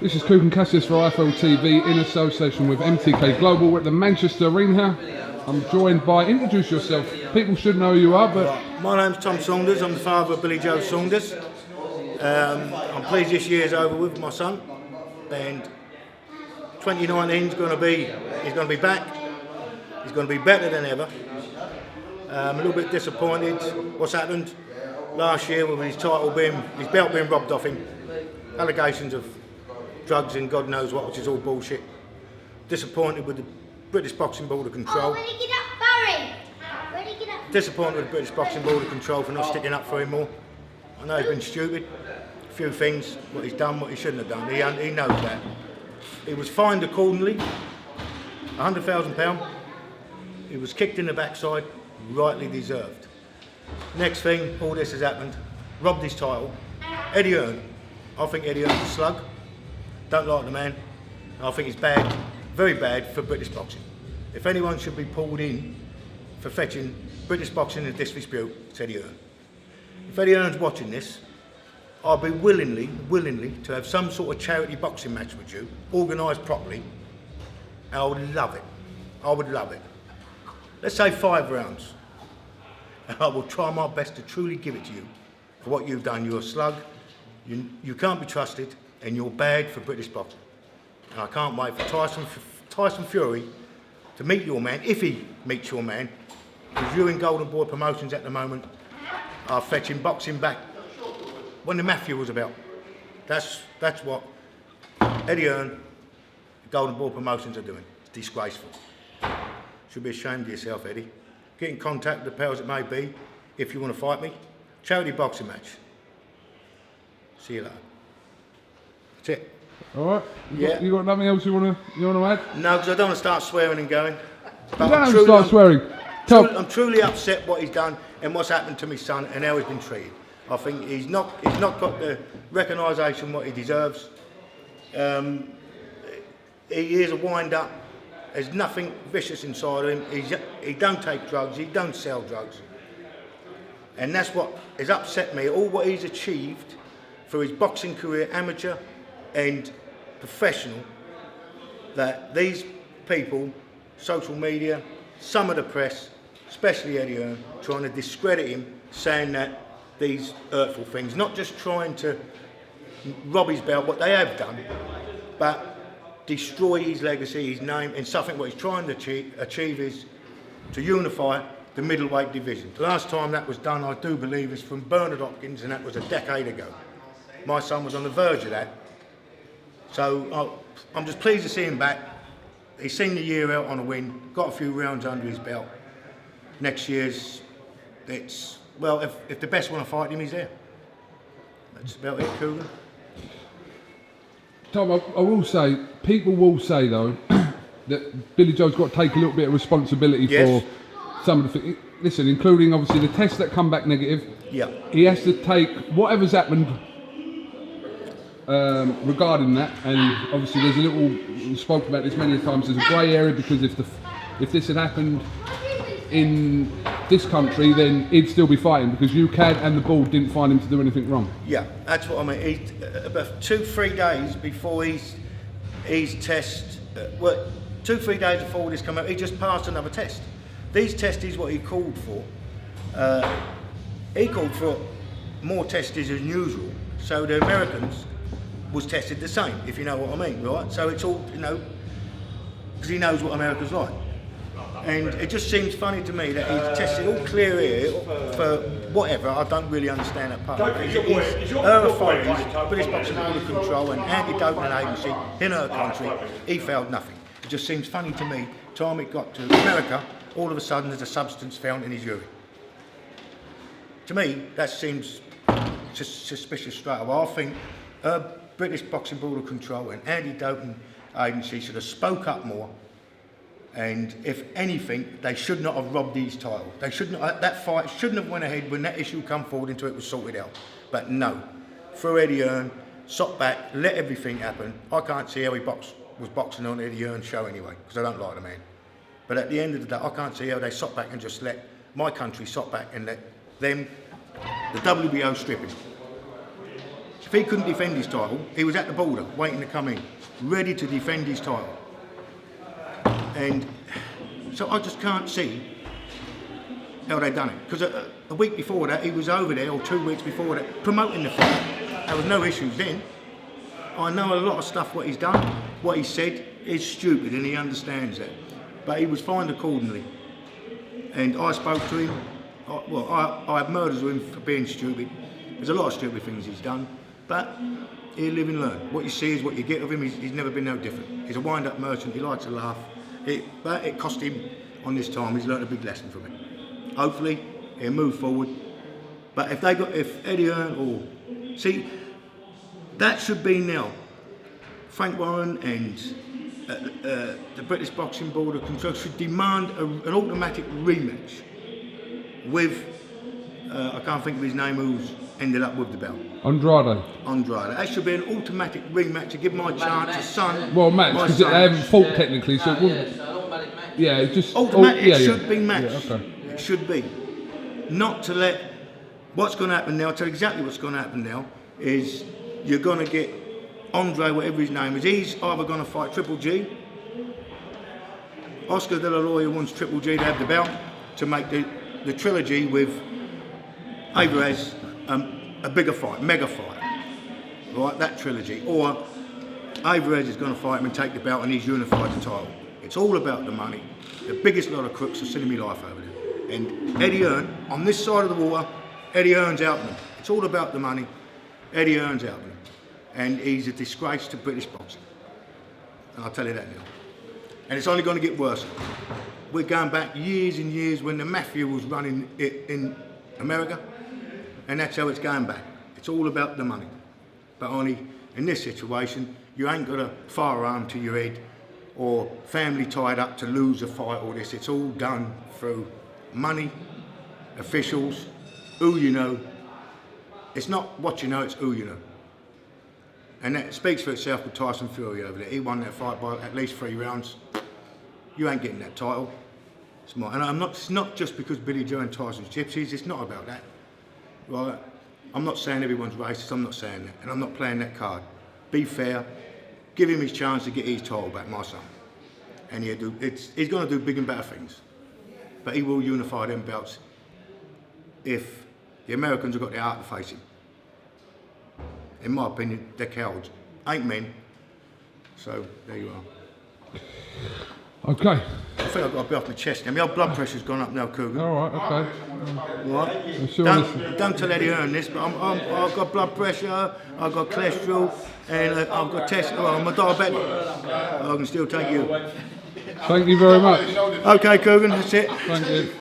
This is Coogan Cassius for IFL TV in association with MTK Global. We're at the Manchester Arena. I'm joined by, introduce yourself. People should know who you are, but... My name's Tom Saunders. I'm the father of Billy Joe Saunders. I'm pleased this year's over with my son. And 2019 is going to be back. He's going to be better than ever. I'm a little bit disappointed what's happened last year with his belt being robbed off him. Allegations of drugs and God knows what, which is all bullshit. Disappointed with the British Boxing Board of Control. Ready, get up, Barry! Ready, get up. Disappointed with the British Boxing Board of Control for not sticking up for him more. I know he's been stupid. A few things, what he's done, what he shouldn't have done. He knows that. He was fined accordingly, £100,000. He was kicked in the backside, rightly deserved. Next thing, all this has happened. Robbed his title. Eddie Hearn. I think Eddie Hearn's a slug. Don't like the man. I think it's bad, very bad for British boxing. If anyone should be pulled in for fetching British boxing in disrepute, it's Eddie Hearn. If Eddie Hearn's watching this, I'll be willingly to have some sort of charity boxing match with you, organised properly, and I would love it. I would love it. Let's say 5 rounds. And I will try my best to truly give it to you for what you've done. You're a slug, you can't be trusted, and you're bad for British boxing. And I can't wait for Tyson Fury to meet your man, if he meets your man, because you in Golden Boy Promotions at the moment are fetching boxing back when the mafia was about. That's what Eddie Hearn, Golden Boy Promotions are doing. It's disgraceful. Should be ashamed of yourself, Eddie. Get in contact with the powers that may be if you want to fight me. Charity boxing match. See you later. That's it. All right. You got nothing else you want to add? No, because I don't want to start swearing and going. You don't have to start swearing. I'm truly upset what he's done and what's happened to my son and how he's been treated. I think he's not got the recognition what he deserves. He is a wind-up. There's nothing vicious inside of him. He don't take drugs. He don't sell drugs. And that's what has upset me. All what he's achieved for his boxing career, amateur and professional, that these people, social media, some of the press, especially Eddie Hearn, trying to discredit him, saying that these hurtful things, not just trying to rob his belt, what they have done, but destroy his legacy, his name, and something what he's trying to achieve is to unify the middleweight division. The last time that was done, I do believe, is from Bernard Hopkins, and that was a decade ago. My son was on the verge of that. So I'm just pleased to see him back. He's seen the year out on a win, got a few rounds under his belt. Next year's, well, if the best want to fight him, he's there. That's about it, Coogan. Tom, I will say, people will say though, that Billy Joe's got to take a little bit of responsibility for some of the things. Listen, including obviously the tests that come back negative. Yeah. He has to take whatever's happened regarding that, and obviously there's a little, we spoke about this many times, there's a grey area, because if this had happened in this country, then he'd still be fighting, because UCAD and the board didn't find him to do anything wrong. Yeah, that's what I mean. About 2-3 days before his test, 2-3 days before this came out, he just passed another test. These tests is what he called for. He called for more tests than usual, so the Americans was tested the same, if you know what I mean, right? So it's all, because he knows what America's like. And it just seems funny to me that he's tested all clear here for whatever. I don't really understand that part. He's her authorities, British Boxing Board of Control and anti-doping agency in her country, he failed nothing. It just seems funny to me, time it got to America, all of a sudden there's a substance found in his urine. To me, that seems just suspicious straight away. I think British Boxing Board of Control and anti-doping agency should have spoke up more. And if anything, they should not have robbed his title. They should not, that fight shouldn't have went ahead when that issue come forward until it was sorted out. But no, through Eddie Hearn, sop back, let everything happen. I can't see how he was boxing on Eddie Hearn's show anyway, because I don't like the man. But at the end of the day, I can't see how they sop back and just let my country sop back and let them, the WBO, strip him. If he couldn't defend his title, he was at the border waiting to come in, ready to defend his title. And so I just can't see how they done it. Because a week before that, he was over there, or 2 weeks before that, promoting the fight. There was no issues then. I know a lot of stuff what he's done, what he said is stupid, and he understands that. But he was fined accordingly. And I spoke to him. I have murders with him for being stupid. There's a lot of stupid things he's done, but he'll live and learn. What you see is what you get of him. He's never been no different. He's a wind-up merchant. He likes to laugh. But it cost him on this time. He's learned a big lesson from it. Hopefully, he'll move forward. But if Eddie Hearn or that should be now. Frank Warren and the British Boxing Board of Control should demand an automatic rematch with I can't think of his name, who's ended up with the belt. Andrade. That should be an automatic rematch to give my chance, a son. Well, match, because they haven't fought technically, so it wouldn't. It's an automatic match. Yeah, it just. Automatic, it should be matched. Yeah, okay. It should be. Not to let. What's going to happen now, I'll tell you exactly what's going to happen now, is you're going to get Andre, whatever his name is, he's either going to fight Triple G. Oscar De La Hoya wants Triple G to have the belt to make the trilogy with Alvarez a bigger fight, mega fight, right? That trilogy. Or Alvarez is going to fight him and take the belt and he's unified the title. It's all about the money. The biggest lot of crooks I've seen in my life over there. And Eddie Hearn, on this side of the water, Eddie Hearn's out them. It's all about the money. Eddie Hearn's out them. And he's a disgrace to British boxing. And I'll tell you that now. And it's only going to get worse. We're going back years and years when the mafia was running it in America. And that's how it's going back. It's all about the money. But only in this situation, you ain't got a firearm to your head or family tied up to lose a fight or this. It's all done through money, officials, who you know. It's not what you know, it's who you know. And that speaks for itself with Tyson Fury over there. He won that fight by at least 3 rounds. You ain't getting that title. And it's not just because Billy Joe and Tyson's gypsies, it's not about that. Right? I'm not saying everyone's racist, I'm not saying that. And I'm not playing that card. Be fair, give him his chance to get his title back, my son. And he's going to do big and better things. But he will unify them belts if the Americans have got the heart to face him. In my opinion, they're cowards. Ain't men. So, there you are. Okay. I think I've got a bit off my chest now. My blood pressure's gone up now, Cougar. All right, okay. Right? Sure Don't tell Eddie Hearn this, but I've got blood pressure, I've got cholesterol, and I've got tests. Well, I'm a diabetic. I can still take you. Thank you very much. Okay, Cougar, that's it. Thank you.